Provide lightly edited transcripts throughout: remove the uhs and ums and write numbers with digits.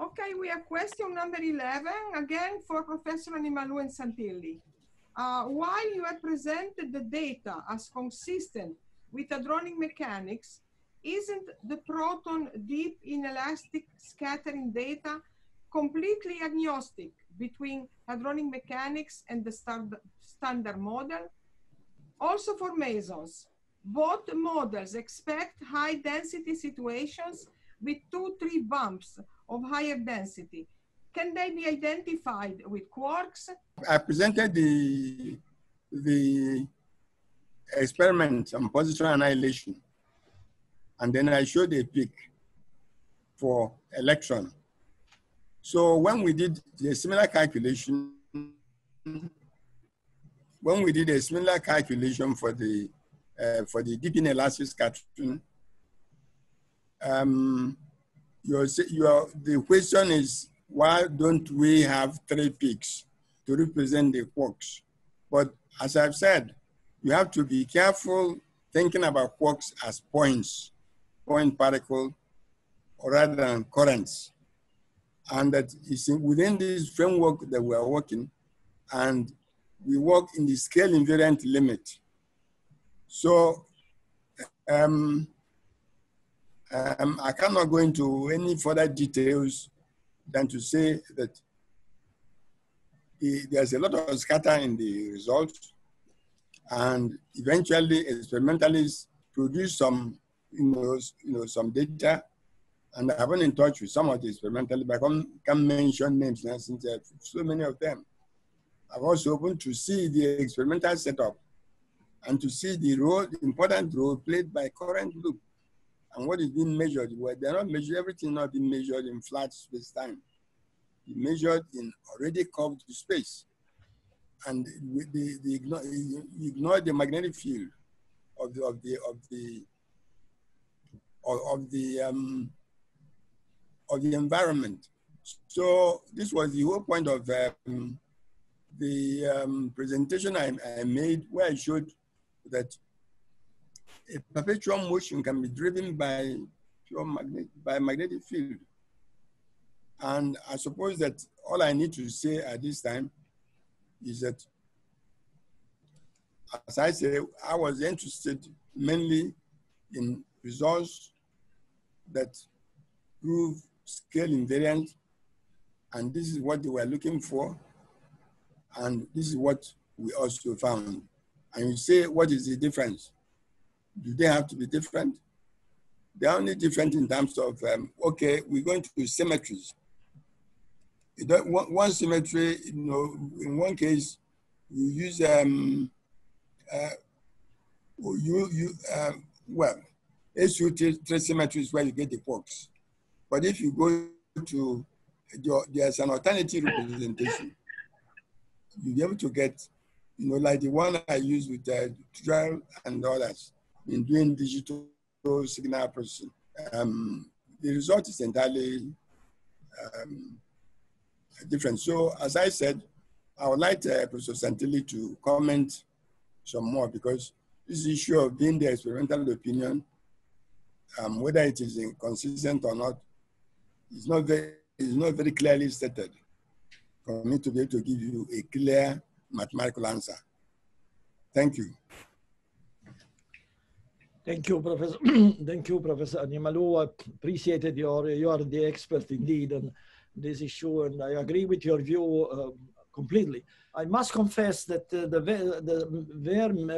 Okay, we have question number 11, again for Professor Animalou and Santilli. While you have presented the data as consistent with hadronic mechanics, isn't the proton deep inelastic scattering data completely agnostic between hadronic mechanics and the standard model? Also for mesons, both models expect high density situations with 2-3 bumps of higher density. Can they be identified with quarks? I presented the experiment on positron annihilation, and then I showed a peak for electron. So when we did a similar calculation, for the deep inelastic scattering, the question is, why don't we have 3 peaks to represent the quarks? But as I've said, you have to be careful thinking about quarks as points, point particle, or rather than currents. And that is within this framework that we are working, and we work in the scale invariant limit. So I cannot go into any further details than to say that there's a lot of scatter in the results, and eventually experimentalists produce some, some data, and I've been in touch with some of the experimentalists, but I can't mention names now since there are so many of them. I've also opened to see the experimental setup and to see the important role played by current loop and what is being measured. Well, they're not measured, everything not being measured in flat space-time. It's measured in already curved space. And you ignore the magnetic field of the environment. So this was the whole point of the presentation I made, where I showed that a perpetual motion can be driven by magnetic field. And I suppose that all I need to say at this time is that, as I say, I was interested mainly in results that prove scale invariant, and this is what they were looking for, and this is what we also found. And you say, what is the difference? Do they have to be different? They're only different in terms of, okay, we're going to do symmetries. One symmetry, in one case, you use, SU3 symmetry is where you get the quarks. But if you go to, there's an alternative representation. You'll be able to get, like the one I use with Trell and others in doing digital signal processing. The result is entirely different. So as I said, I would like Professor Santilli to comment some more, because this issue of being the experimental opinion, whether it is inconsistent or not, is not very clearly stated for me to be able to give you a clear mathematical answer. Thank you. Thank you, Professor. Thank you, Professor Animalou. I appreciated you are the expert indeed on this issue, and I agree with your view completely. I must confess that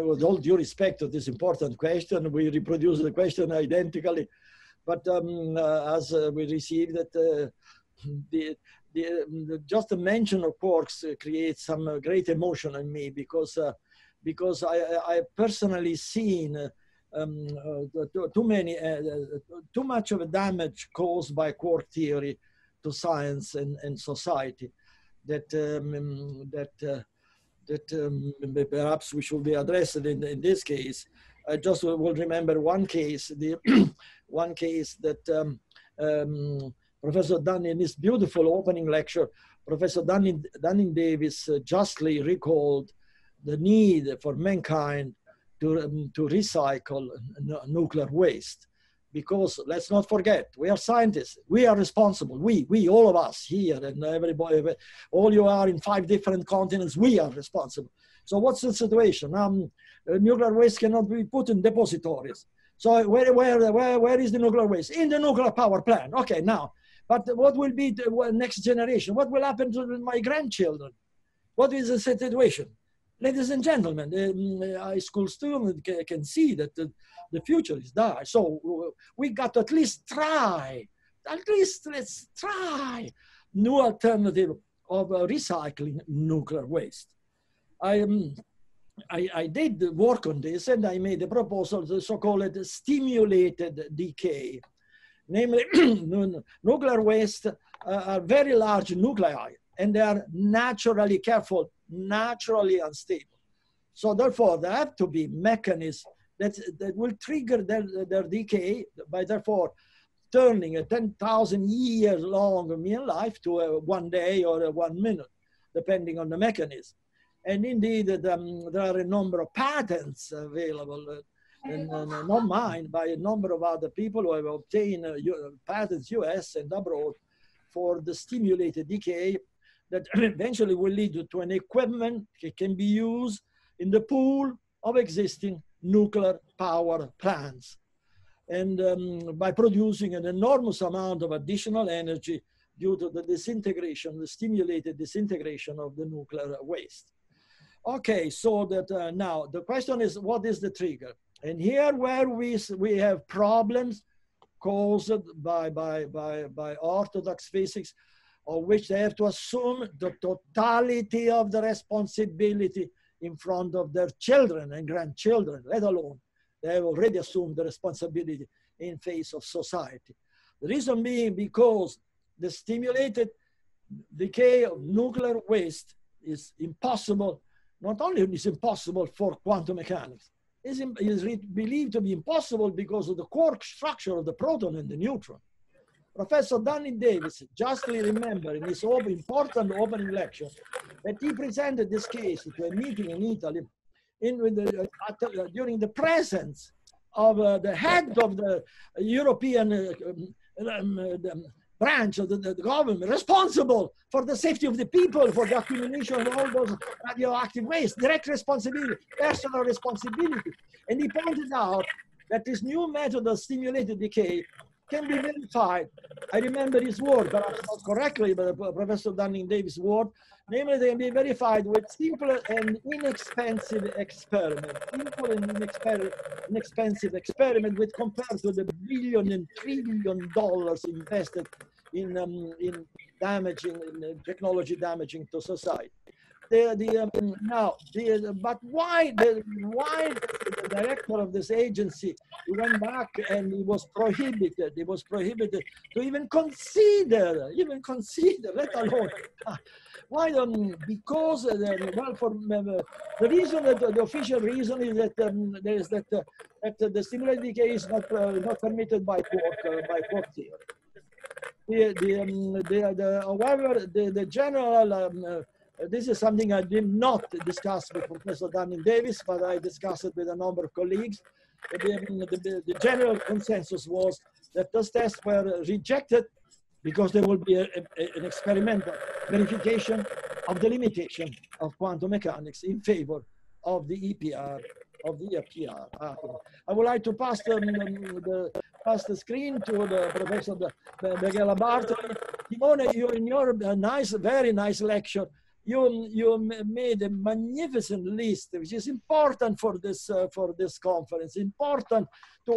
with all due respect to this important question, we reproduce the question identically, but as we received that just the mention of quarks creates some great emotion in me, because I personally seen too much of a damage caused by quark theory to science and society that perhaps we should be addressed in this case. I just will remember one case, one case that Professor Dunning, in his beautiful opening lecture, Professor Dunning-Davis justly recalled the need for mankind to recycle nuclear waste, because let's not forget, we are scientists. We are responsible. We, all of us here and everybody, all you are in 5 different continents, we are responsible. So what's the situation? Nuclear waste cannot be put in depositories. So where is the nuclear waste? In the nuclear power plant. Okay, now, but what will be the next generation? What will happen to my grandchildren? What is the situation? Ladies and gentlemen, high school students can see that the future is dark. So we got to at least try, let's try new alternative of recycling nuclear waste. I did work on this and I made a proposal, the so-called stimulated decay. Namely, nuclear waste are very large nuclei and they are naturally careful, naturally unstable. So therefore, there have to be mechanisms that will trigger their decay by therefore turning a 10,000 years long mean life to a 1 day or a 1 minute, depending on the mechanism. And indeed, there are a number of patents available, and not mine, by a number of other people who have obtained patents US and abroad for the stimulated decay that eventually will lead to an equipment that can be used in the pool of existing nuclear power plants. And by producing an enormous amount of additional energy due to the disintegration, the stimulated disintegration of the nuclear waste. Okay, so that now the question is, what is the trigger? And here where we have problems caused by orthodox physics, of which they have to assume the totality of the responsibility in front of their children and grandchildren, let alone they have already assumed the responsibility in face of society. The reason being because the stimulated decay of nuclear waste is impossible. Not only is it impossible for quantum mechanics, it is believed to be impossible because of the quark structure of the proton and the neutron. Professor Danny Davis justly remembered in his important opening lecture that he presented this case to a meeting in Italy during the presence of the head of the European branch of the government responsible for the safety of the people, for the accumulation of all those radioactive waste, direct responsibility, personal responsibility. And he pointed out that this new method of stimulated decay can be verified. I remember his word, perhaps not correctly, but Professor Dunning Davis' word, namely they can be verified with simple and inexpensive experiment. Simple and inexpensive experiment with compared to the $billion and $trillion invested in technology damaging to society. But why the director of this agency went back and he was prohibited to even consider, let alone. Why? Because well, for the reason that the official reason is that that the stimulated decay is not permitted by quark theory. However, the general. This is something I did not discuss with Professor Dunning Davis, but I discussed it with a number of colleagues. The general consensus was that those tests were rejected because there will be an experimental verification of the limitation of quantum mechanics in favor of the EPR, I would like to pass the screen to the Professor Begela Bartoli. Timone, you in your very nice lecture, you made a magnificent list, which is important for this conference. Important to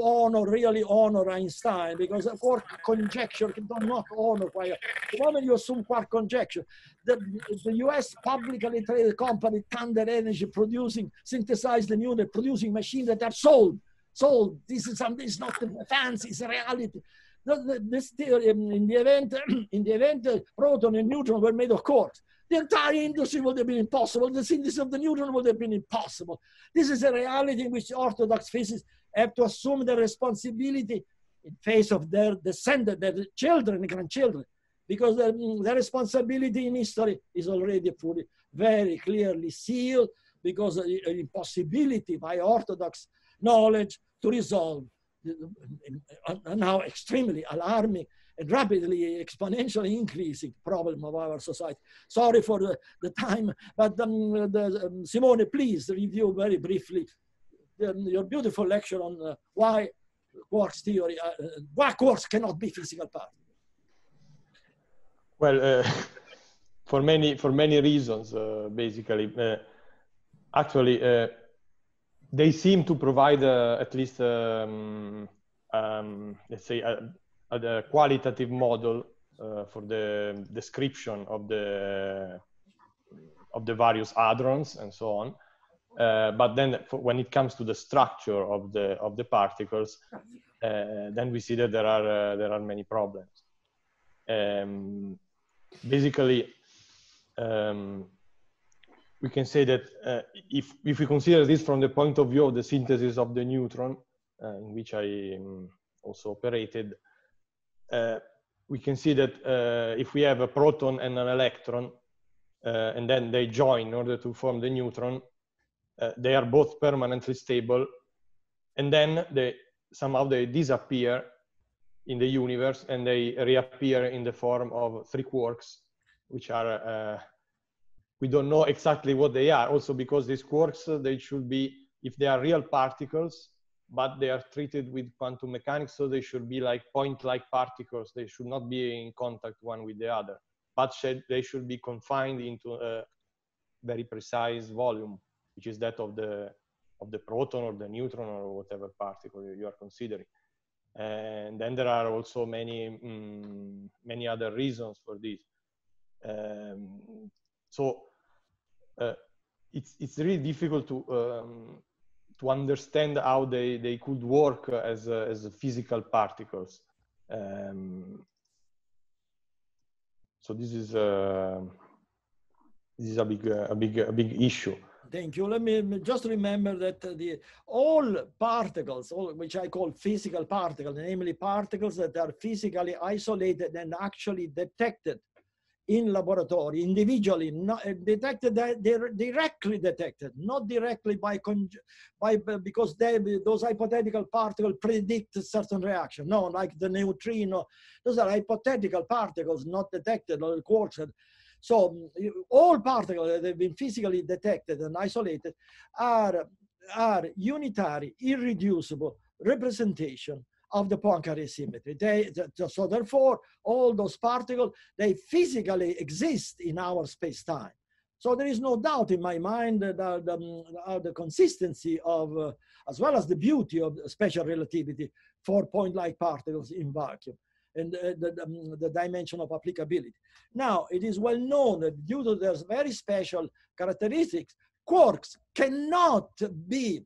really honor Einstein, because quark conjecture do not honor quite. The moment you assume quark conjecture, the U.S. publicly traded company Thunder Energy synthesized the unit producing machines that are sold. This is something. It's not fancy. It's a reality. This theory, in the event proton and neutron were made of quarks, the entire industry would have been impossible. The synthesis of the neutron would have been impossible. This is a reality in which orthodox physicists have to assume the responsibility in face of their descendants, their children and grandchildren, because the responsibility in history is already very clearly sealed, because of the impossibility by orthodox knowledge to resolve now extremely alarming and rapidly exponentially increasing problem of our society. Sorry for the time, but Simone, please review very briefly your beautiful lecture on why quarks theory, why quarks cannot be physical particles. Well, for many reasons, basically. Actually, they seem to provide at least, let's say, a qualitative model for the description of the various hadrons and so on. But then, when it comes to the structure of the particles, then we see that there are many problems. Basically, we can say that if we consider this from the point of view of the synthesis of the neutron, in which I also operated, we can see that if we have a proton and an electron, and then they join in order to form the neutron, they are both permanently stable, and then somehow they disappear in the universe and they reappear in the form of three quarks, which are, we don't know exactly what they are, also because these quarks, they should be, if they are real particles, but they are treated with quantum mechanics, so they should be like point-like particles. They should not be in contact one with the other, but they should be confined into a very precise volume, which is that of the proton or the neutron or whatever particle you are considering. And then there are also many other reasons for this. So it's really difficult to understand how they could work as physical particles. So this is a big issue. Thank you. Let me just remember that all particles, which I call physical particles, namely particles that are physically isolated and actually detected in laboratory, individually, not detected, they're directly detected, not directly because those hypothetical particles predict a certain reaction. No, like the neutrino, those are hypothetical particles not detected, or quarks. So all particles that have been physically detected and isolated are unitary, irreducible representation of the Poincare symmetry. So therefore, all those particles, they physically exist in our space-time. So there is no doubt in my mind that the consistency of, as well as the beauty of special relativity for point-like particles in vacuum, and the dimension of applicability. Now, it is well known that due to their very special characteristics, quarks cannot be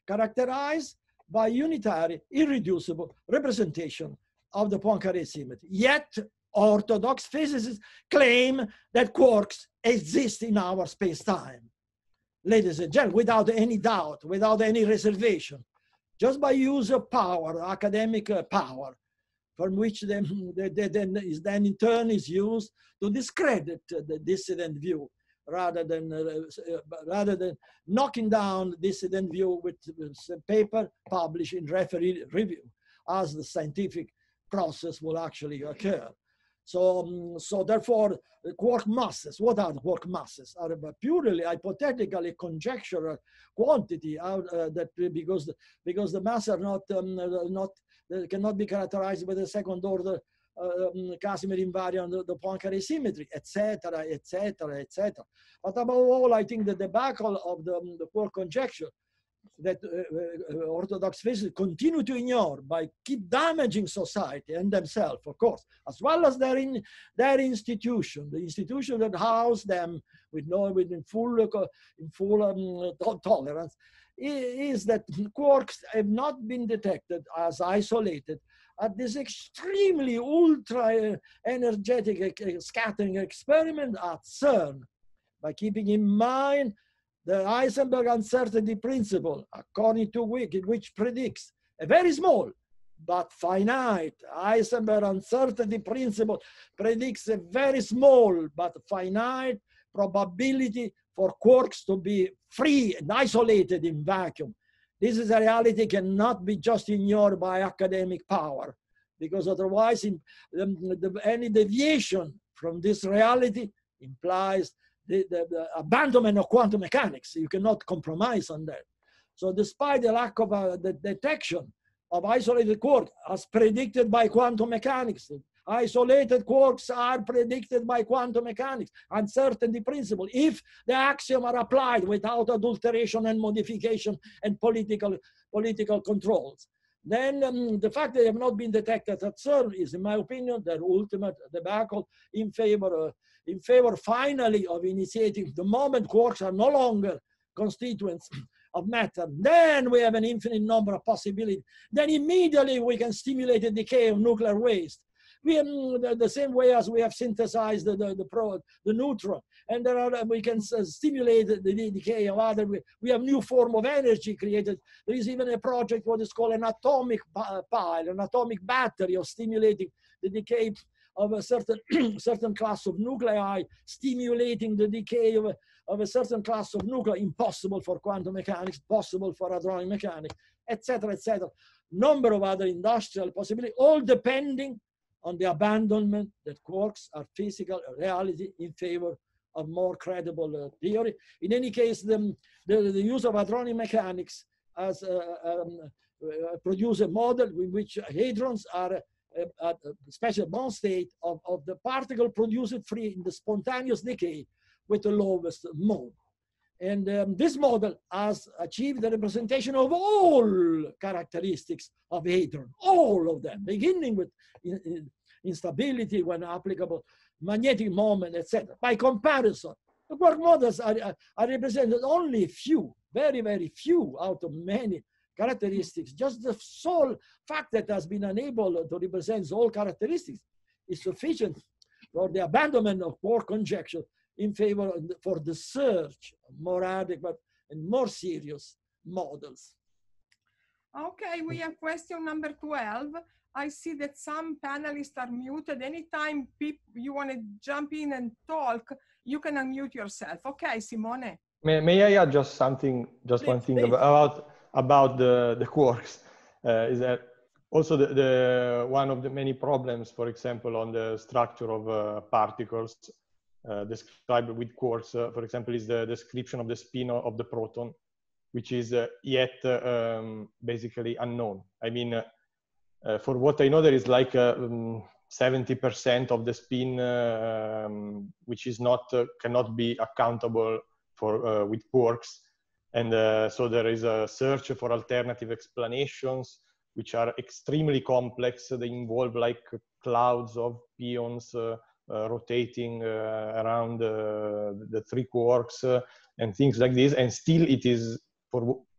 characterized by unitary, irreducible representation of the Poincare symmetry. Yet, orthodox physicists claim that quarks exist in our space-time. Ladies and gentlemen, without any doubt, without any reservation, just by use of power, academic power, from which then in turn is used to discredit the dissident view, rather than knocking down dissident view with paper published in referee review, as the scientific process will actually occur. So therefore, quark masses, what are quark masses? Are purely hypothetically conjectural quantity because the mass are not cannot be characterized by the second order Casimir invariant, the Poincare symmetry, etc., etc., etc. But above all, I think the debacle of the quark conjecture that orthodox physicists continue to ignore by keep damaging society and themselves, of course, as well as their institution, the institution that housed them with full tolerance, is that quarks have not been detected as isolated at this extremely ultra energetic scattering experiment at CERN, by keeping in mind the Heisenberg uncertainty principle, according to which predicts a very small but finite Heisenberg uncertainty principle predicts a very small but finite probability for quarks to be free and isolated in vacuum. This is a reality cannot be just ignored by academic power, because otherwise any deviation from this reality implies the abandonment of quantum mechanics. You cannot compromise on that. So despite the lack of the detection of isolated quarks as predicted by quantum mechanics, isolated quarks are predicted by quantum mechanics, uncertainty principle, if the axioms are applied without adulteration and modification and political controls. Then the fact that they have not been detected at CERN is, in my opinion, the ultimate debacle in favor finally of initiating the moment quarks are no longer constituents of matter. Then we have an infinite number of possibilities. Then immediately we can stimulate the decay of nuclear waste. We have the same way as we have synthesized the neutron, and we can stimulate the decay of other. We have new form of energy created. There is even a project what is called an atomic pile, an atomic battery of stimulating the decay of a certain class of nuclei, stimulating the decay of a certain class of nuclei, impossible for quantum mechanics, possible for hadronic mechanics, etc., etc. Number of other industrial possibilities, all depending on the abandonment that quarks are physical reality in favor of more credible theory. In any case, the use of hadronic mechanics as produce a model in which hadrons are at a special bond state of the particle produced free in the spontaneous decay with the lowest mode. And this model has achieved the representation of all characteristics of hadron, all of them, beginning with instability when applicable, magnetic moment, etc. By comparison, the quark models are represented only few, very, very few out of many characteristics. Just the sole fact that has been unable to represent all characteristics is sufficient for the abandonment of quark conjecture in favor for the search of more adequate and more serious models. Okay, we have question number 12. I see that some panelists are muted. Anytime you want to jump in and talk, you can unmute yourself. Okay, Simone. May I add just something, just one thing about the quarks? Is that also one of the many problems, for example, on the structure of particles described with quarks, for example, is the description of the spin of the proton, which is yet basically unknown. I mean, for what I know, there is like 70% of the spin which is cannot be accountable for with quarks, and so there is a search for alternative explanations which are extremely complex. They involve like clouds of pions rotating around the three quarks and things like this, and still it is,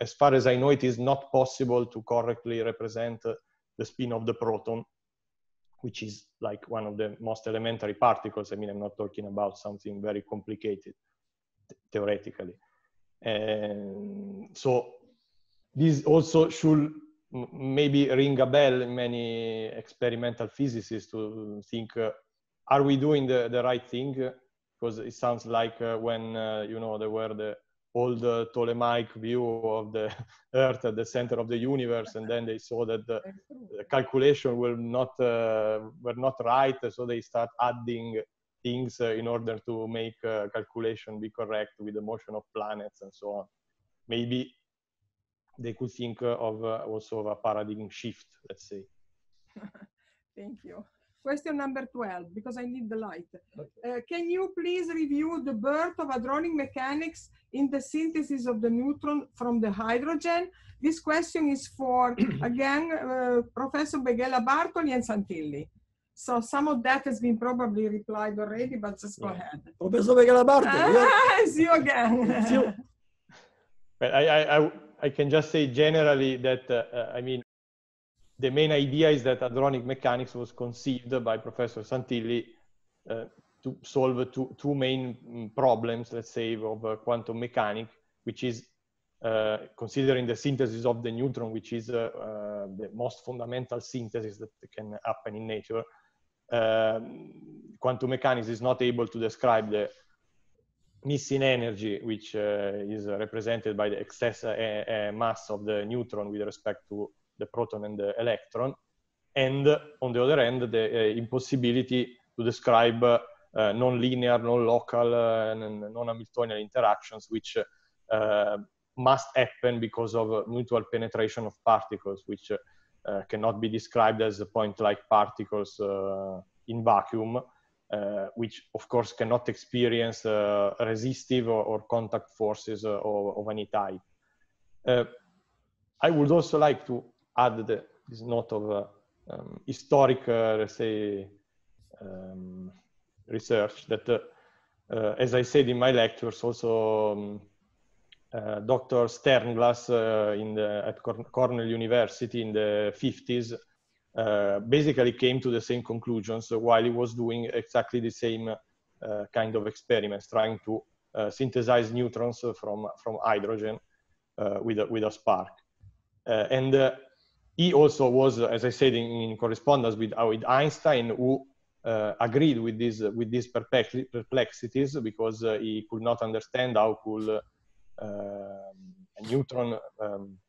as far as I know, it is not possible to correctly represent the spin of the proton, which is like one of the most elementary particles. I mean, I'm not talking about something very complicated theoretically. And so this also should maybe ring a bell in many experimental physicists to think, are we doing the right thing? Because it sounds like when, you know, there were the old Ptolemaic view of the Earth at the center of the universe, and then they saw that the calculation were not right, so they start adding things in order to make calculation be correct with the motion of planets and so on. Maybe they could think of also of a paradigm shift, let's say. Thank you. Question number 12, because I need the light. Can you please review the birth of hadronic mechanics in the synthesis of the neutron from the hydrogen? This question is for, again, Professor Begala Bartoli and Santilli. So some of that has been probably replied already, but just go ahead. Professor Begala Bartoli. It's you again. It's you. But I can just say generally that, I mean, the main idea is that hadronic mechanics was conceived by Professor Santilli to solve two main problems, let's say, of quantum mechanics, which is considering the synthesis of the neutron, which is the most fundamental synthesis that can happen in nature. Quantum mechanics is not able to describe missing energy, which is represented by the excess mass of the neutron with respect to the proton and the electron, and on the other end, the impossibility to describe non-linear, non-local, non-Hamiltonian interactions, which must happen because of mutual penetration of particles, which cannot be described as point-like particles in vacuum, which of course cannot experience resistive or contact forces of any type. I would also like to add this note of historic, let's say, research that, as I said in my lectures, also Dr. Sternglass at Cornell University in the 50s basically came to the same conclusions while he was doing exactly the same kind of experiments, trying to synthesize neutrons from hydrogen with a spark. And he also was, as I said, in correspondence with Einstein, who agreed with these perplexities, because he could not understand how could a neutron,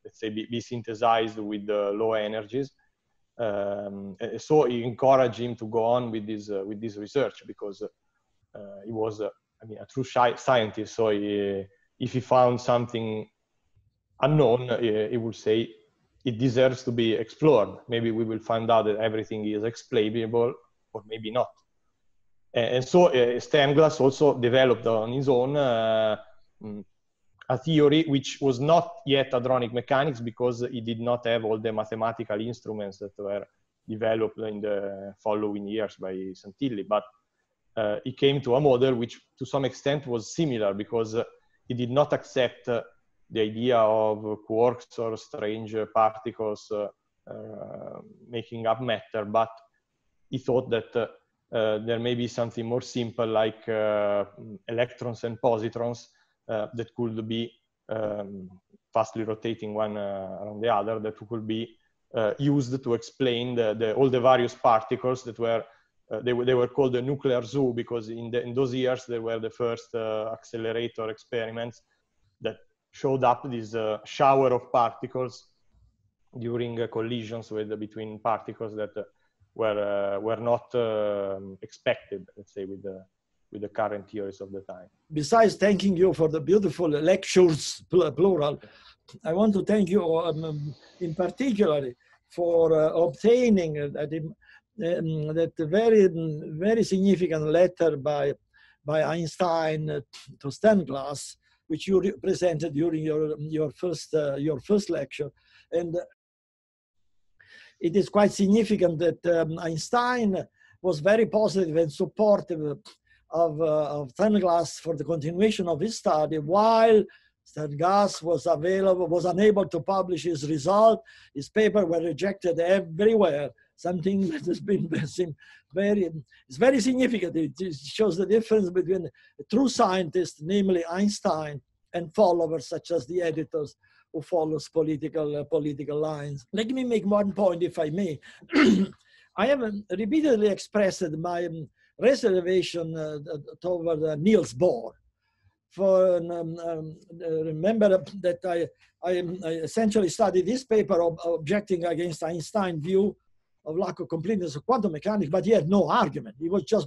let's say, be synthesized with low energies. So he encouraged him to go on with this research, because he was, I mean, a true scientist. So if he found something unknown, he would say it deserves to be explored. Maybe we will find out that everything is explainable, or maybe not. And so Sternglass also developed on his own a theory which was not yet hadronic mechanics, because he did not have all the mathematical instruments that were developed in the following years by Santilli. But he came to a model which to some extent was similar, because he did not accept the idea of quarks or strange particles making up matter, but he thought that there may be something more simple, like electrons and positrons that could be fastly rotating one around the other, that could be used to explain all the various particles that were they were called the nuclear zoo, because in those years there were the first accelerator experiments that showed up this shower of particles during collisions between particles that were not expected, let's say, with the current theories of the time. Besides thanking you for the beautiful lectures, plural, I want to thank you in particular for obtaining that very significant letter by Einstein to Sternglass, which you presented during your first lecture. And it is quite significant that Einstein was very positive and supportive of Sternglass for the continuation of his study, while Sternglass was unable to publish his result. His paper were rejected everywhere. Something that has been very significant. It shows the difference between a true scientist, namely Einstein, and followers such as the editors who follows political lines. Let me make one point, if I may. I have repeatedly expressed my reservation toward Niels Bohr. For remember that I essentially studied this paper objecting against Einstein's view of lack of completeness of quantum mechanics, but he had no argument. He was just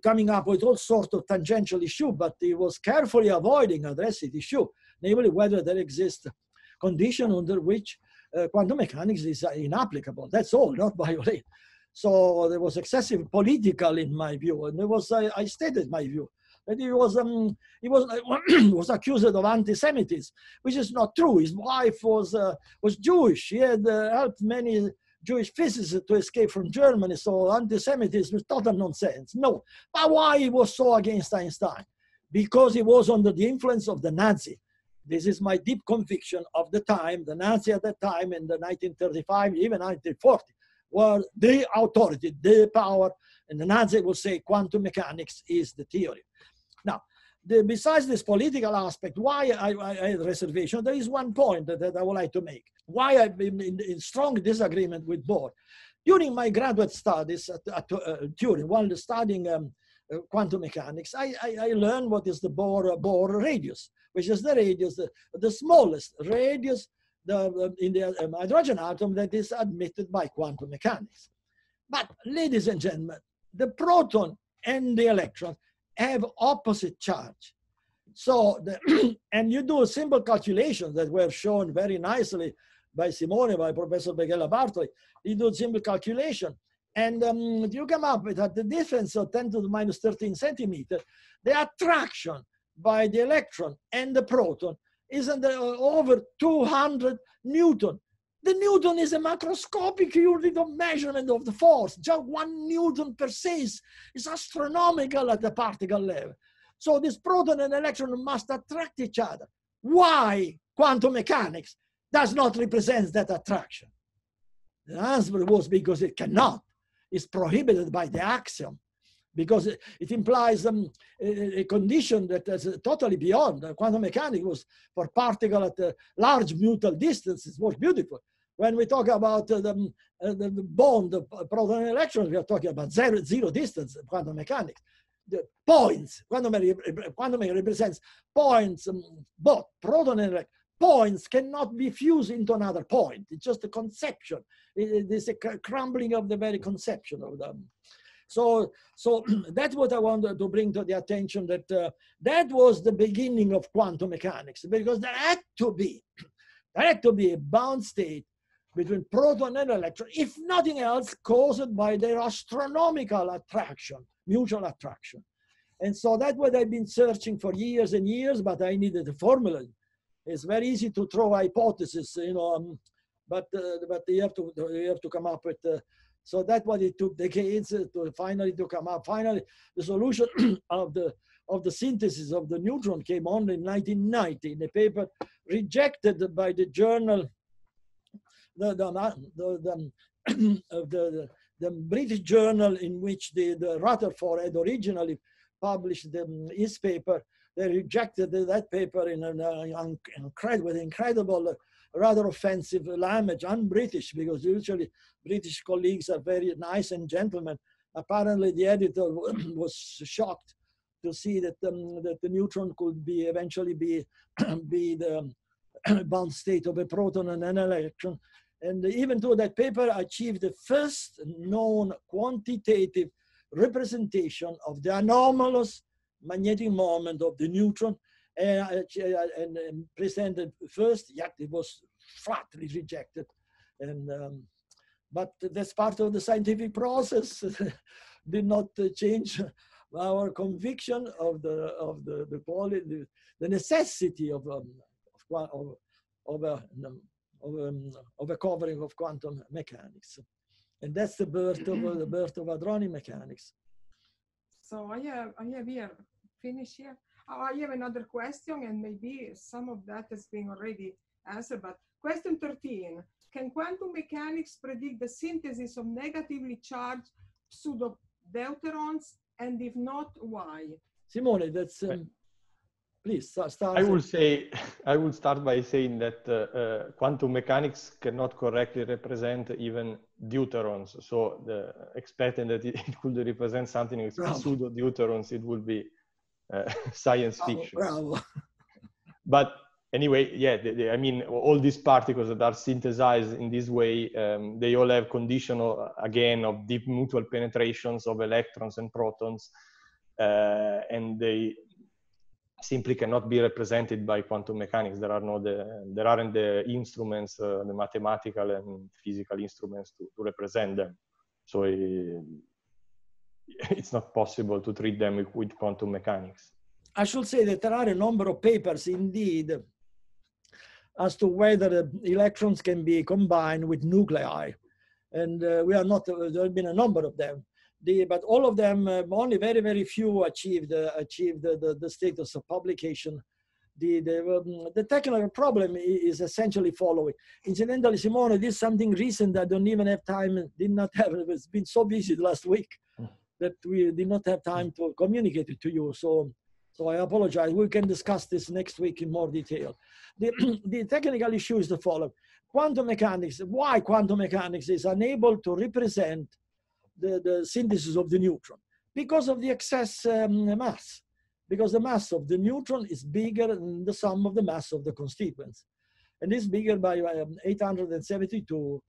coming up with all sorts of tangential issues, but he was carefully avoiding addressing the issue, namely whether there exists condition under which quantum mechanics is inapplicable. That's all, not violate. So there was excessive political in my view, and there was I stated my view that he was accused of anti-Semitism, which is not true. His wife was Jewish. He had helped many Jewish physicists to escape from Germany, so anti-Semitism is total nonsense. No, but why he was so against Einstein? Because he was under the influence of the Nazi. This is my deep conviction of the time. The Nazi at that time, in the 1935, even 1940, were the authority, the power, and the Nazi will say quantum mechanics is the theory. Now, besides this political aspect, why I had reservation, there is one point that I would like to make. Why I've been in strong disagreement with Bohr. During my graduate studies at Turin, while studying quantum mechanics, I learned what is the Bohr radius, which is the radius, the smallest radius in the hydrogen atom that is admitted by quantum mechanics. But ladies and gentlemen, the proton and the electron have opposite charge. So, and you do simple calculations that were shown very nicely by Simone, by Professor Begela Bartoli. You do simple calculation, and you come up with at the difference of 10 to the minus 13 centimeter, the attraction by the electron and the proton is over 200 Newton. The Newton is a macroscopic unit of measurement of the force. Just 1 Newton per se is astronomical at the particle level. So this proton and electron must attract each other. Why quantum mechanics does not represent that attraction? The answer was because it cannot. It's prohibited by the axiom, because it implies a condition that is totally beyond. Quantum mechanics was for particle at a large mutual distance. It was beautiful. When we talk about the bond of proton and electrons, we are talking about zero distance quantum mechanics. The points, quantum mechanics represents points, both proton and electron. Points cannot be fused into another point. It's just a conception. It is a crumbling of the very conception of them. So that's what I wanted to bring to the attention, that that was the beginning of quantum mechanics, because there had to be a bound state between proton and electron, if nothing else, caused by their astronomical attraction, mutual attraction. And so that's what I've been searching for years and years, but I needed a formula. It's very easy to throw hypotheses, you know, but you have to come up with. So that's what it took decades to finally come up. Finally, the solution of the synthesis of the neutron came on in 1990 in a paper rejected by the journal, the British journal in which the Rutherford had originally published his paper. They rejected that paper in an incredible, rather offensive language, un-British, because usually British colleagues are very nice and gentlemen. Apparently, the editor was shocked to see that the neutron could eventually be the bound state of a proton and an electron. And even though that paper achieved the first known quantitative representation of the anomalous magnetic moment of the neutron, and presented first, yet it was flatly rejected. And but that's part of the scientific process. Did not change our conviction of the quality, the necessity of a covering of quantum mechanics, and that's the birth of hadronic mechanics. So I have here, finish here. I have another question, and maybe some of that has been already answered, but question 13. Can quantum mechanics predict the synthesis of negatively charged pseudo-deuterons, and if not, why? Simone, that's, please start. I will start by saying that quantum mechanics cannot correctly represent even deuterons. So expecting that it could represent something with pseudo-deuterons, it would be science fiction. Bravo. But anyway, yeah, I mean, all these particles that are synthesized in this way, they all have conditional, again, of deep mutual penetrations of electrons and protons, and they simply cannot be represented by quantum mechanics. There aren't the instruments, the mathematical and physical instruments to represent them. So it's not possible to treat them with quantum mechanics. I should say that there are a number of papers indeed as to whether electrons can be combined with nuclei. And we are not, there have been a number of them. But all of them, only very, very few achieved the status of publication. The technical problem is essentially following. Incidentally, Simone, this is something recent. I don't even have time, it's been so busy the last week that we did not have time to communicate it to you. So I apologize. We can discuss this next week in more detail. The technical issue is the following. Quantum mechanics, why quantum mechanics is unable to represent the synthesis of the neutron. because of the excess mass, because the mass of the neutron is bigger than the sum of the mass of the constituents. And is bigger by 872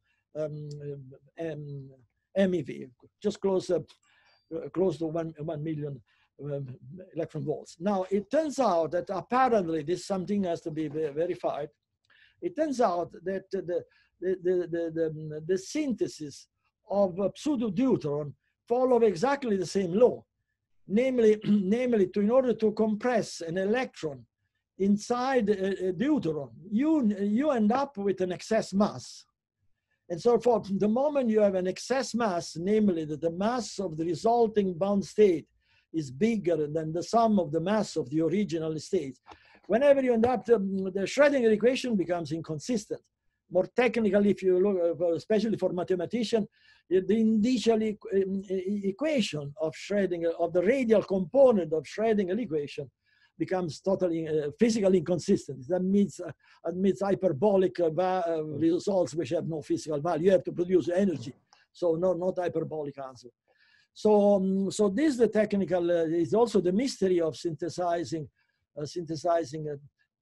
MeV, just close to 1 million electron volts. Now, it turns out that apparently this something has to be verified. It turns out that the synthesis of pseudo-deuteron follow exactly the same law, namely in order to compress an electron inside a deuteron, you end up with an excess mass. And so for the moment you have an excess mass, namely that the mass of the resulting bound state is bigger than the sum of the mass of the original state. Whenever you end up, the Schrödinger equation becomes inconsistent. More technically, if you look, especially for mathematicians, the initial equation of Schrödinger, of the radial component of Schrödinger equation, becomes totally physically inconsistent. That means hyperbolic results which have no physical value. You have to produce energy, so not hyperbolic answer. So this is the technical, is also the mystery of synthesizing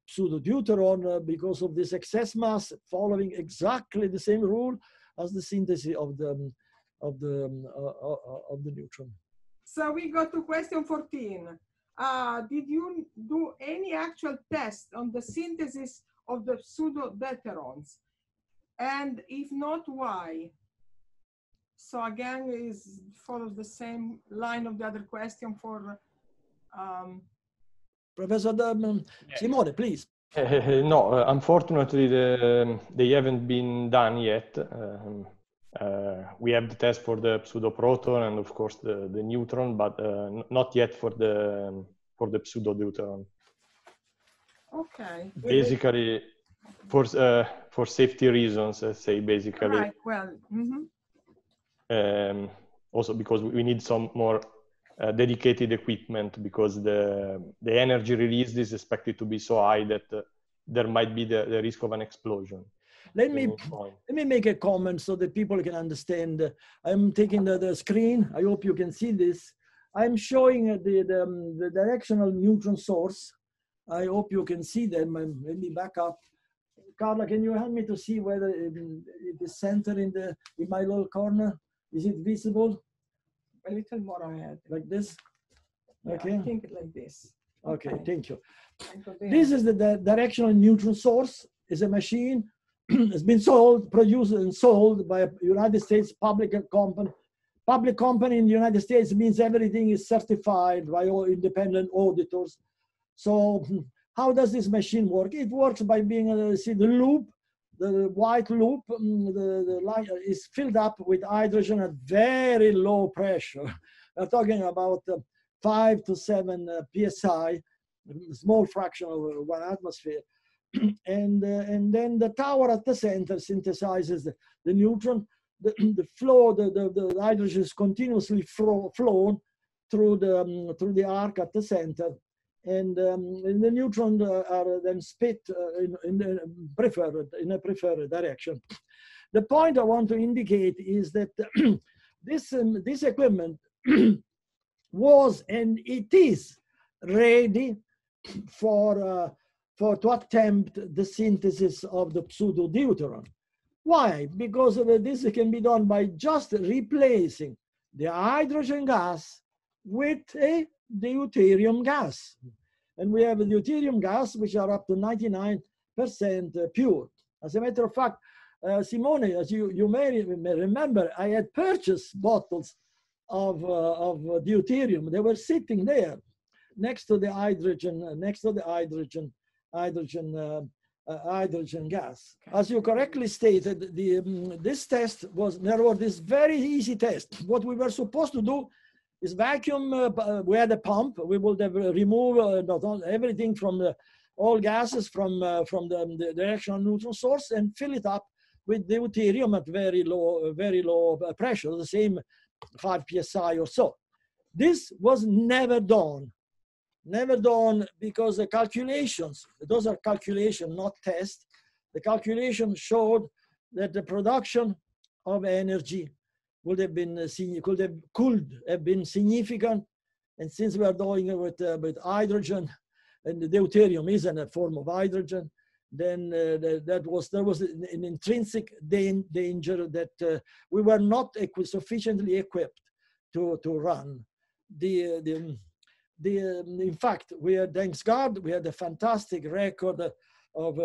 pseudo-deuteron because of this excess mass following exactly the same rule as the synthesis of the neutron. So we go to question 14. Did you do any actual test on the synthesis of the pseudo-deuterons? And if not, why? So again, follows the same line of the other question for Professor Simone, please. No, unfortunately, they haven't been done yet. We have the test for the pseudo-proton and of course the neutron, but not yet for the pseudo-deuteron. Okay. Basically, for safety reasons, let's say basically. Right. Well. Also because we need some more dedicated equipment because the energy released is expected to be so high that there might be the risk of an explosion. Let me make a comment so that people can understand. I'm taking the screen. I hope you can see this. I'm showing the directional neutron source. I hope you can see them. Let me back up. Carla, can you help me to see whether it is centered in my little corner? Is it visible? A little more ahead. Like this? Yeah, okay. I think like this. Okay, thank you. This is the directional neutron source. It's a machine. It's been produced and sold by a United States public company. Public company in the United States means everything is certified by all independent auditors. So how does this machine work? It works by being, see the loop, the white loop, the line is filled up with hydrogen at very low pressure. We're talking about 5 to 7 psi, a small fraction of 1 atmosphere. And then the tower at the center synthesizes the neutron. The flow, the hydrogen is continuously flown through the arc at the center, and the neutrons are then spit in a preferred direction. The point I want to indicate is that this equipment was and it is ready to attempt the synthesis of the pseudo-deuteron. Why? Because this can be done by just replacing the hydrogen gas with a deuterium gas. And we have a deuterium gas which are up to 99% pure. As a matter of fact, Simone, as you may remember, I had purchased bottles of deuterium. They were sitting there next to the hydrogen gas. As you correctly stated, this test was, there was this very easy test. What we were supposed to do is vacuum, we had a pump, we would have removed everything from all gases from the directional neutron source and fill it up with deuterium at very low pressure, the same 5 psi or so. This was never done. Never done because the calculations, those are calculations, not tests. The calculation showed that the production of energy could have been significant. And since we are doing it with hydrogen, and the deuterium is a form of hydrogen, then there was an intrinsic danger that we were not sufficiently equipped to run. In fact, thanks God, we had a fantastic record of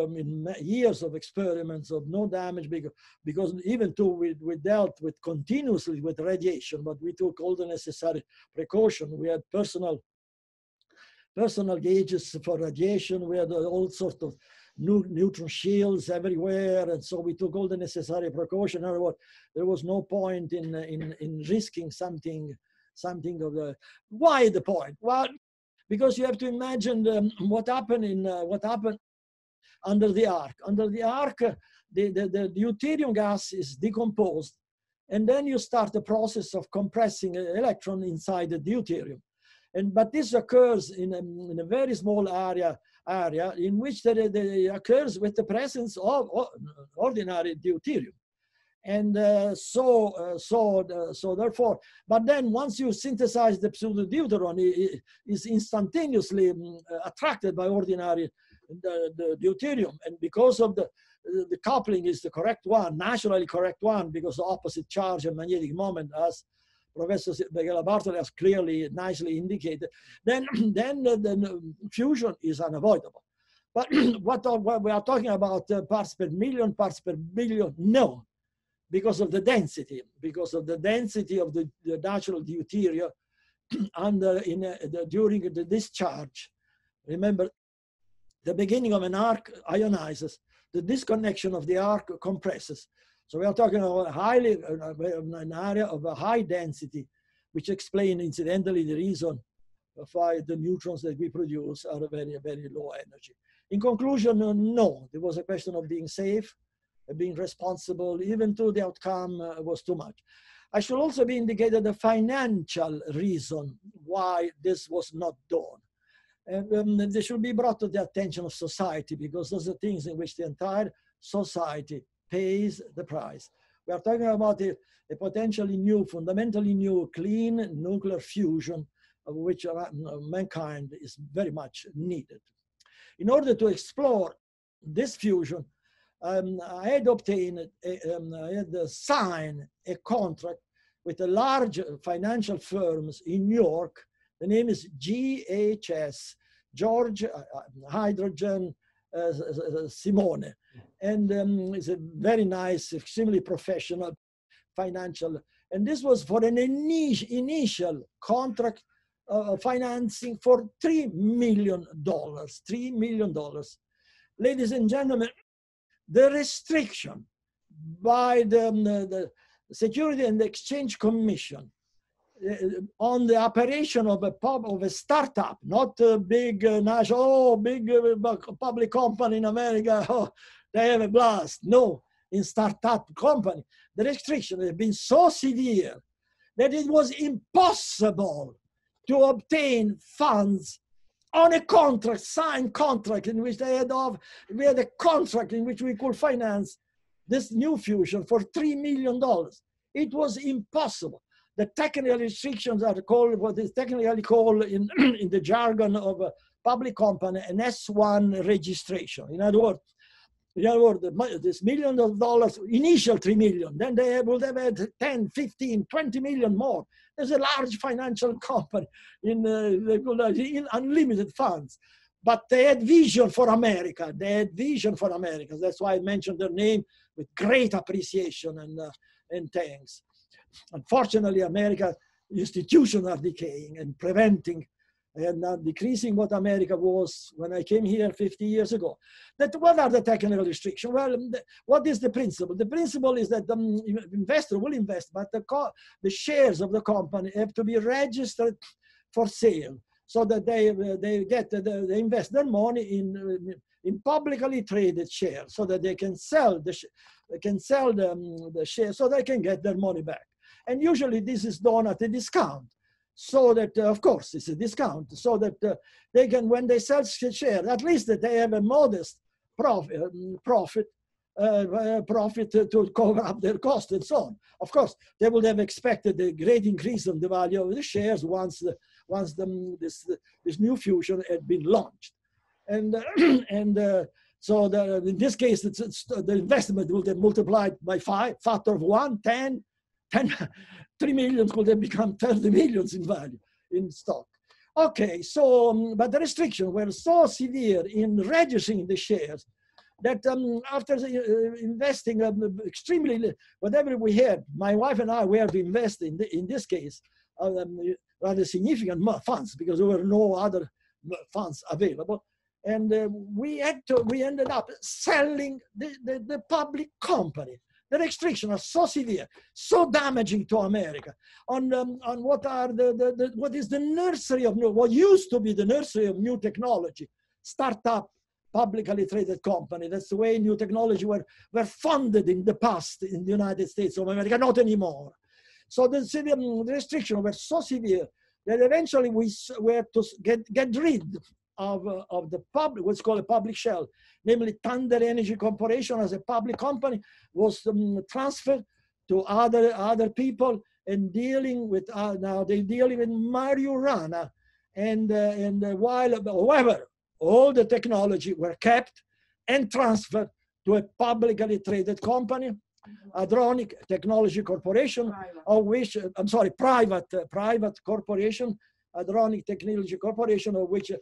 years of experiments of no damage, because even though we dealt with continuously with radiation, but we took all the necessary precaution. We had personal gauges for radiation. We had all sorts of neutron shields everywhere, and so we took all the necessary precaution. In other words, there was no point in risking something of the. Why the point? Well, because you have to imagine what happened under the arc. Under the arc, the deuterium gas is decomposed, and then you start the process of compressing an electron inside the deuterium. But this occurs in a very small area in which it occurs with the presence of ordinary deuterium. And so therefore, but then once you synthesize the pseudo-deuteron, it is instantaneously attracted by ordinary the deuterium. And because of the coupling is the correct one, naturally correct one, because the opposite charge and magnetic moment, as Professor Begala-Bartoli has clearly, nicely indicated, then the fusion is unavoidable. But what we are talking about parts per million, parts per billion? No, because of the density of the natural deuterium during the discharge. Remember, the beginning of an arc ionizes, the disconnection of the arc compresses. So we are talking about an area of a high density, which explains incidentally the reason why the neutrons that we produce are very, very low energy. In conclusion, no, there was a question of being safe, being responsible, even though the outcome was too much. I should also be indicated the financial reason why this was not done. And they should be brought to the attention of society, because those are things in which the entire society pays the price. We are talking about a potentially new, fundamentally new, clean nuclear fusion, of which mankind is very much needed. In order to explore this fusion, I had obtained, I had signed a contract with a large financial firms in New York. The name is GHS, George Hydrogen Simone. And it's a very nice, extremely professional financial. And this was for an initial contract financing for $3 million. $3 million. Ladies and gentlemen, the restriction by the Security and Exchange Commission on the operation of a startup, not a big national, big public company in America, oh, they have a blast. No, in startup company, the restriction has been so severe that it was impossible to obtain funds on a contract, signed contract, in which we had a contract in which we could finance this new fusion for $3 million. It was impossible. The technical restrictions are called, what is technically called in the jargon of a public company, an S1 registration. In other words, this $1 million, initial 3 million, then they would have had 10, 15, 20 million more. There's a large financial company in unlimited funds. But they had vision for America. They had vision for America. That's why I mentioned their name with great appreciation and thanks. Unfortunately, America's institutions are decaying and preventing and decreasing what America was when I came here 50 years ago. What are the technical restrictions? Well, what is the principle? The principle is that the investor will invest, but the shares of the company have to be registered for sale, so that they invest their money in publicly traded shares, so that they can sell the shares, so they can get their money back. And usually this is done at a discount, so that, of course, it's a discount, so that they can, when they sell shares, at least that they have a modest profit profit to cover up their cost and so on. Of course, they would have expected a great increase in the value of the shares once this new fusion had been launched. And so in this case, the investment would have multiplied by 5, factor of 1, 10, 3 millions could have become 30 millions in value in stock. Okay, so, but the restrictions were so severe in registering the shares that after investing extremely, whatever we had, my wife and I were to invest in this case, rather significant funds because there were no other funds available. And we ended up selling the public company. The restrictions are so severe, so damaging to America on what are what is the nursery of what used to be the nursery of new technology, startup, publicly traded company. That's the way new technology were funded in the past in the United States of America, not anymore. So the restrictions were so severe that eventually we were to get rid of the public, what's called a public shell, namely Thunder Energy Corporation as a public company was transferred to other people and dealing with, now they're dealing with marijuana. And however, all the technology were kept and transferred to a publicly traded company, Hadronic Technology Corporation, of which, I'm sorry, private corporation, Hadronic Technology Corporation, of which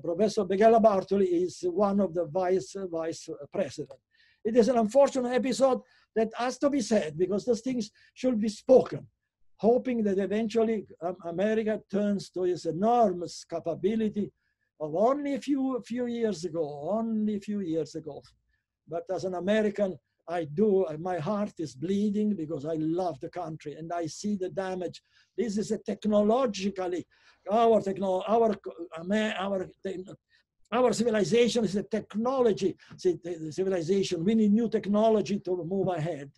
Professor Begala Bartoli is one of the vice president. It is an unfortunate episode that has to be said because those things should be spoken, hoping that eventually America turns to its enormous capability of only a few years ago, But as an American, my heart is bleeding because I love the country and I see the damage. This is a technologically, our civilization is a technology civilization. We need new technology to move ahead.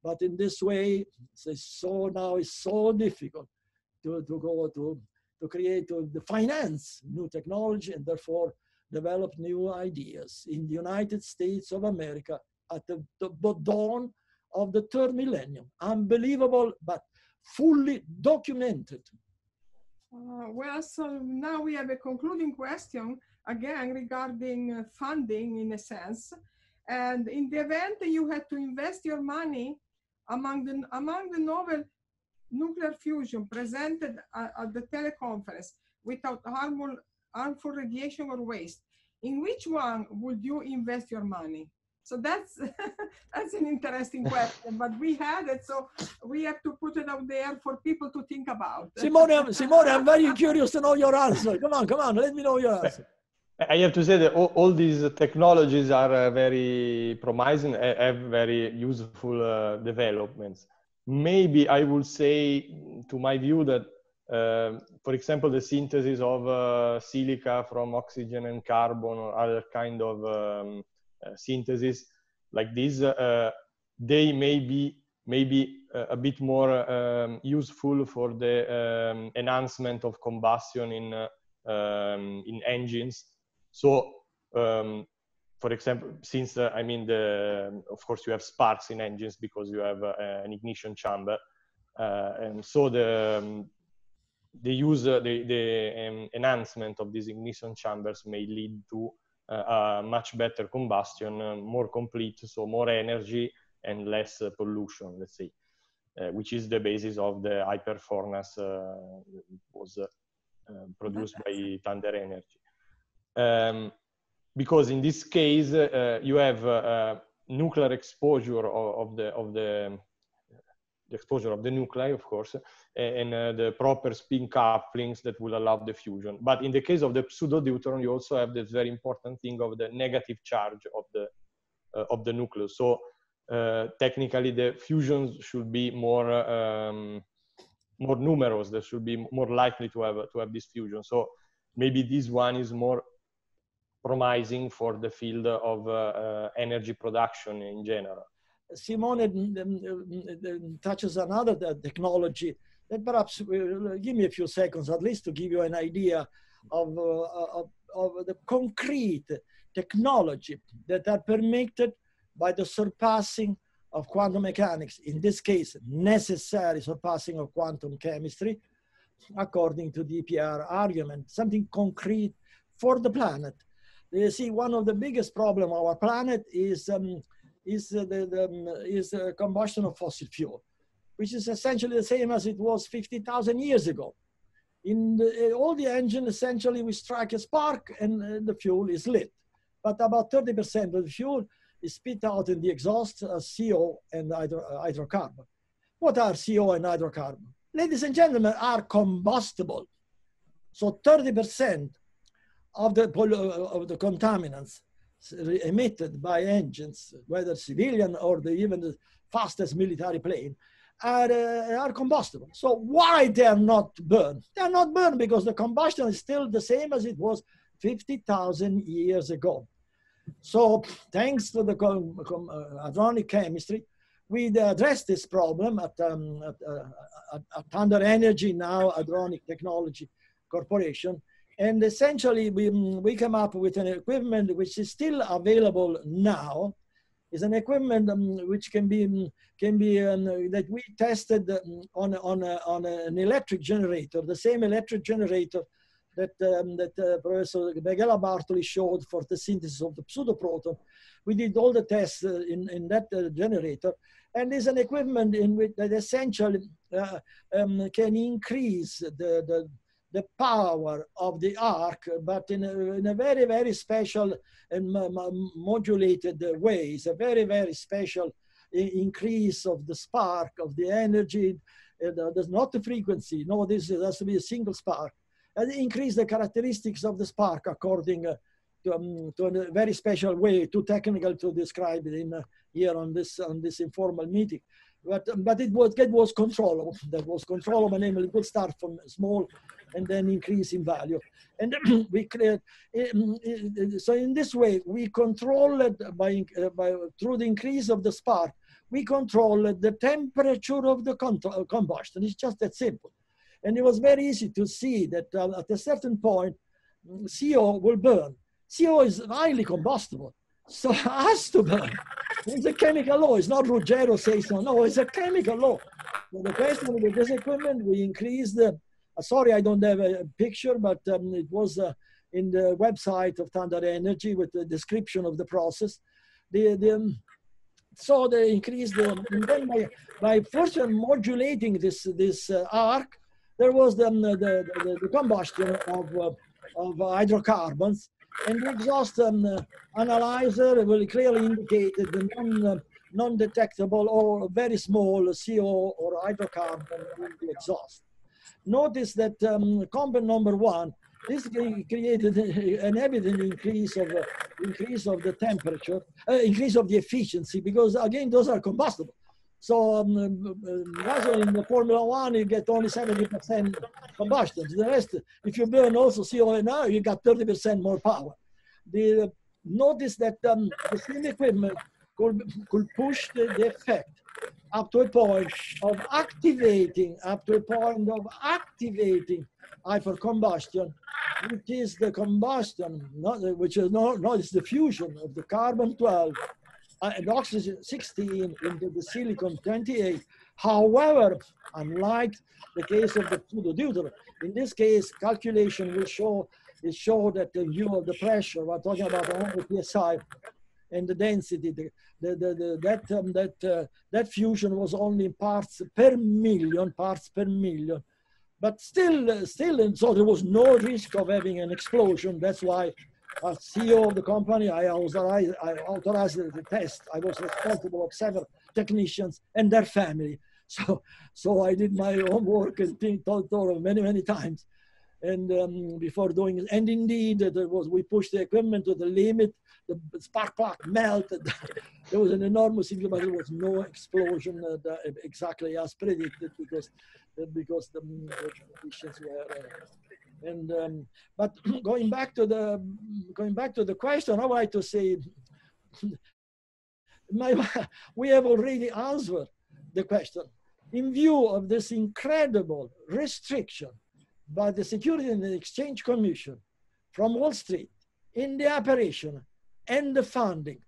But in this way, now it's so difficult to finance new technology and therefore develop new ideas in the United States of America at the dawn of the third millennium. Unbelievable, but fully documented. Well, so now we have a concluding question, again, regarding funding in a sense. And in the event that you had to invest your money among the novel nuclear fusion presented at the teleconference without harmful radiation or waste, in which one would you invest your money? So that's an interesting question, but we had it, so we have to put it out there for people to think about. Simone, I'm very curious to know your answer. Come on, let me know your answer. I have to say that all these technologies are very promising, have very useful developments. Maybe I would say, to my view, that, for example, the synthesis of silica from oxygen and carbon or other kind of synthesis like this, they may be a bit more useful for the enhancement of combustion in engines. So, for example, since of course you have sparks in engines because you have an ignition chamber, and so the enhancement of these ignition chambers may lead to much better combustion, more complete, so more energy and less pollution, let's say, which is the basis of the hyper furnace was produced by Thunder Energy. Because in this case, you have nuclear exposure of the exposure of the nuclei, of course, and the proper spin couplings that will allow the fusion. But in the case of the pseudo-deuteron, you also have this very important thing of the negative charge of the nucleus. So technically, the fusions should be more numerous. They should be more likely to have this fusion. So maybe this one is more promising for the field of energy production in general. Simone touches another technology that perhaps will give me a few seconds at least to give you an idea of the concrete technology that are permitted by the surpassing of quantum mechanics, in this case, necessary surpassing of quantum chemistry, according to the EPR argument, something concrete for the planet. You see, one of the biggest problems of our planet is the combustion of fossil fuel, which is essentially the same as it was 50,000 years ago. In all the engine, essentially, we strike a spark and the fuel is lit. But about 30% of the fuel is spit out in the exhaust as CO and hydrocarbon. What are CO and hydrocarbon? Ladies and gentlemen, are combustible. So 30% of the contaminants emitted by engines, whether civilian or even the fastest military plane, are combustible. So why they are not burned? They are not burned because the combustion is still the same as it was 50,000 years ago. So thanks to the hadronic chemistry, we addressed this problem at Thunder Energy, now Hadronic Technology Corporation. And essentially, we came up with an equipment which is still available now. Is an equipment which can be that we tested on an electric generator, the same electric generator that Professor Begala Bartoli showed for the synthesis of the pseudoproton. We did all the tests in that generator, and is an equipment in which that essentially can increase the power of the arc, but in a very, very special and modulated way. It's a very, very special increase of the spark, of the energy. There's not the frequency. No, this has to be a single spark. And increase the characteristics of the spark according to a very special way, too technical to describe it in here on this informal meeting. But it was controllable. That was controllable, namely it would start from small and then increase in value. And we create, so in this way, we control it through the increase of the spark, we control the temperature of the combustion. It's just that simple. And it was very easy to see that at a certain point, CO will burn. CO is highly combustible, so it has to burn. It's a chemical law. It's not Ruggiero says so. No, it's a chemical law. So the question with this equipment, we increased the, sorry, I don't have a picture, but it was in the website of Thunder Energy with the description of the process. So they increased and then by first modulating this arc, there was the combustion of hydrocarbons, and the exhaust analyzer will clearly indicate the non-detectable or very small CO or hydrocarbon in the exhaust. Notice that component number one, this created an evident increase of the temperature, increase of the efficiency, because again, those are combustible. So gasoline in the Formula One, you get only 70% combustion. The rest, if you burn also CO now, you got 30% more power. Notice that the same equipment could push the effect up to a point of activating, hypercombustion, which is the combustion, it's the fusion of the carbon-12 and oxygen 16 into the silicon 28. However, unlike the case of the pseudo-deuterium, in this case, calculation will show that the view of the pressure, we're talking about 100 psi, and the density, that fusion was only in parts per million, but still, so there was no risk of having an explosion. That's why as CEO of the company, I authorized the test. I was responsible of several technicians and their family. So I did my homework and thought many times. And before doing it, and indeed, we pushed the equipment to the limit. The spark plug melted. There was an enormous, but there was no explosion exactly as predicted because the conditions were. But going back to the question, I would like to say, we have already answered the question. In view of this incredible restriction by the Securities and Exchange Commission from Wall Street in the operation and the funding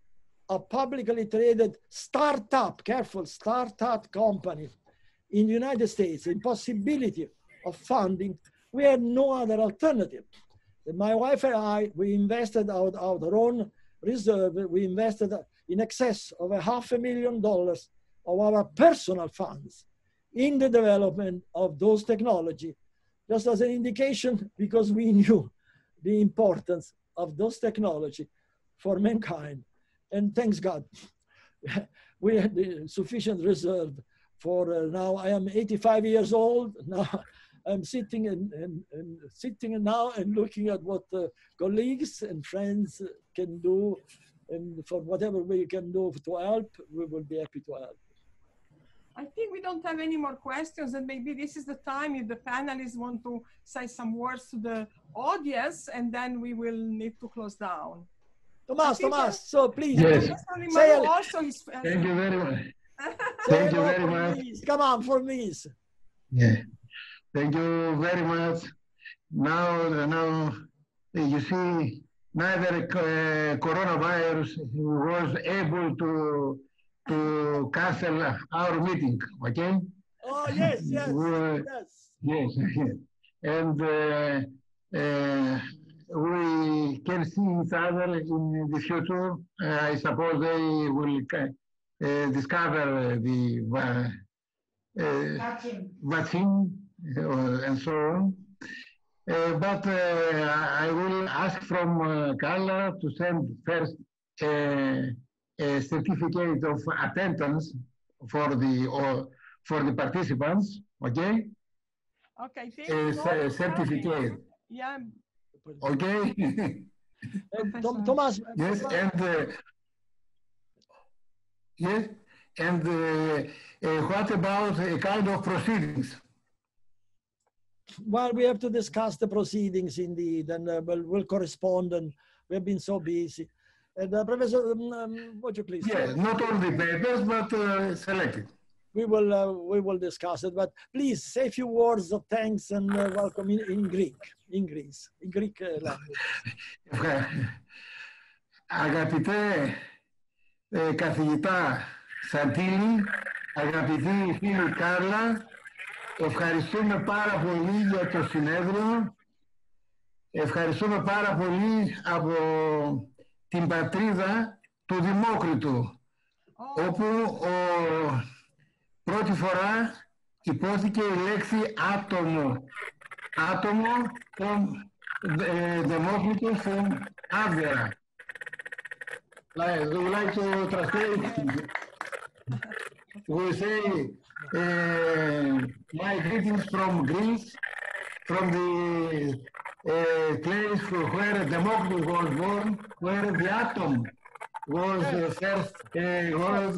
of publicly traded startup, careful, startup companies in the United States, the possibility of funding, we had no other alternative. My wife and I, we invested out our own reserve, we invested in excess of $500,000 of our personal funds in the development of those technology, just as an indication, because we knew the importance of those technology for mankind. And thanks God, we had the sufficient reserve for now. I am 85 years old. Now I'm sitting sitting now and looking at what colleagues and friends can do. And for whatever we can do to help, we will be happy to help. I think we don't have any more questions, and maybe this is the time if the panelists want to say some words to the audience, and then we will need to close down. Tomas, so please. Yes. Say also is, Thank you very much. Say Thank you very much. Come on, for me. Yeah. Thank you very much. Now, you see, neither coronavirus was able to cancel our meeting. Okay. Oh yes, yes, yes. And we can see each other in the future. I suppose they will discover the vaccine and so on. But I will ask from Carla to send first a certificate of attendance for the participants. Okay. Okay. Thank you. Certificate. Yeah. Okay. Thomas. Yes, and yes, and what about a kind of proceedings? Well, we have to discuss the proceedings indeed, and we'll correspond. And we have been so busy. And Professor, would you please? Yes, not all the papers, but selected. We will discuss it, but please say a few words of thanks and welcome in Greek, in Greek language. Αγαπητέ καθηγητά Σαντήλη, αγαπητή φίλη Κάρλα, ευχαριστούμε πάρα πολύ για το συνέδριο. Ευχαριστούμε πάρα πολύ από την πατρίδα του Δημόκριτου, όπου πρώτη φορά υπόθηκε η λέξη άτομο. Άτομο των Δημόκριτων from Άβερα. We like to translate. We say, my greetings from Greece, from the place where Democritus was born, where the atom was first was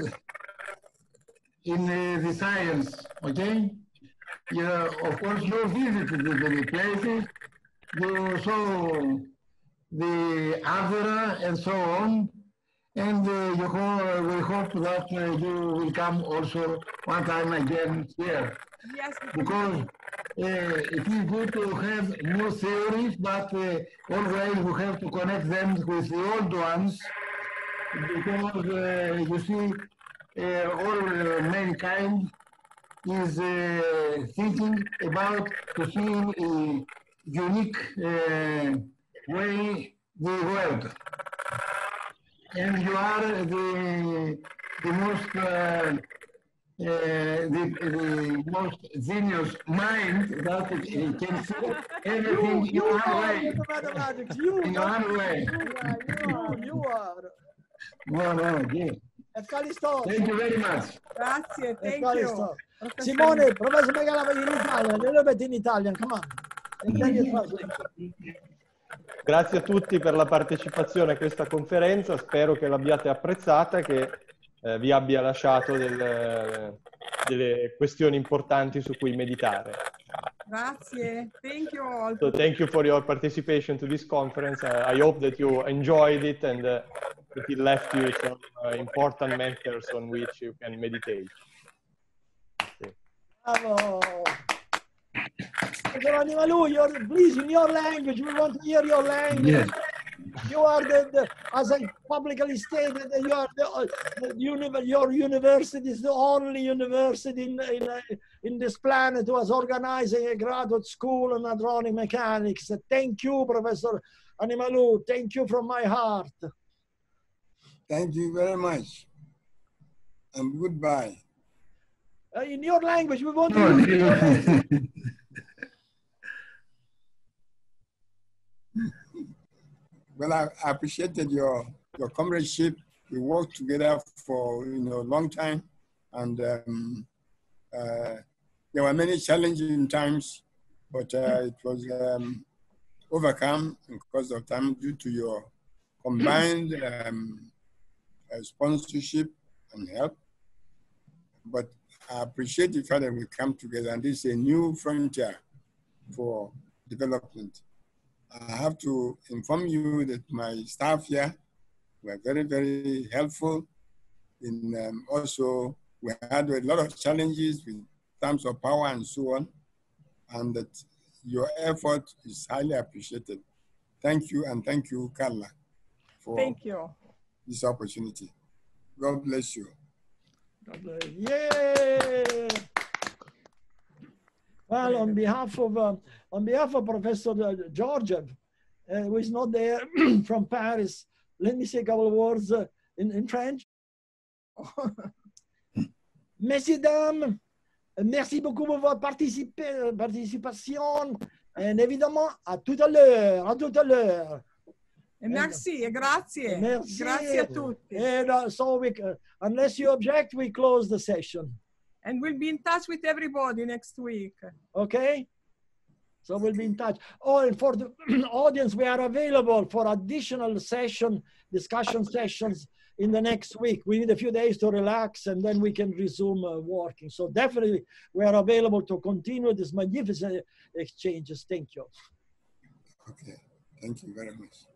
in the science, okay? Yeah, of course, you visited the places, you saw the Avera and so on, and we hope that you will come also one time again here. Yes. Because it is good to have new theories, but always we have to connect them with the old ones, because you see, all mankind is thinking about to see a unique way the world. And you are the most the most genius mind that can see everything in one way. In one way. You are. No, yeah. Thank you very much. Grazie, thank you. Simone, Professor Megala in Italian, a little bit in Italian, come on. And then you translate. Grazie a tutti per la partecipazione a questa conferenza, spero che l'abbiate apprezzata e che vi abbia lasciato delle questioni importanti su cui meditare. Grazie, thank you all. So thank you for your participation to this conference. I hope that you enjoyed it and that it left you some important matters on which you can meditate. Okay. Bravo. Giovanni Malou, please, in your language, we want to hear your language. Yes. You are as I publicly stated, you are your university is the only university in this planet who is organizing a graduate school in hydraulic mechanics. Thank you, Professor Animalou. Thank you from my heart. Thank you very much. And goodbye. In your language, we want to use your language. Well, I appreciated your comradeship. We worked together for a long time, and there were many challenging times, but it was overcome because of time due to your combined sponsorship and help. But I appreciate the fact that we come together, and this is a new frontier for development. I have to inform you that my staff here were very, very helpful. Also, we had a lot of challenges in terms of power and so on, and that your effort is highly appreciated. Thank you, and thank you, Carla, for this opportunity. God bless you. Yay! Well, on behalf of Professor Georgiev, who is not there from Paris, let me say a couple of words in French. Messieurs, dames, merci beaucoup pour votre participation. Et évidemment, à tout à l'heure, à tout à l'heure. Merci, grazie. Merci. Grazie a tutti. And so unless you object, we close the session. And we'll be in touch with everybody next week. Okay? So we'll be in touch. Oh, and for the audience, we are available for additional discussion sessions in the next week. We need a few days to relax, and then we can resume working. So definitely, we are available to continue these magnificent exchanges. Thank you. Okay. Thank you very much.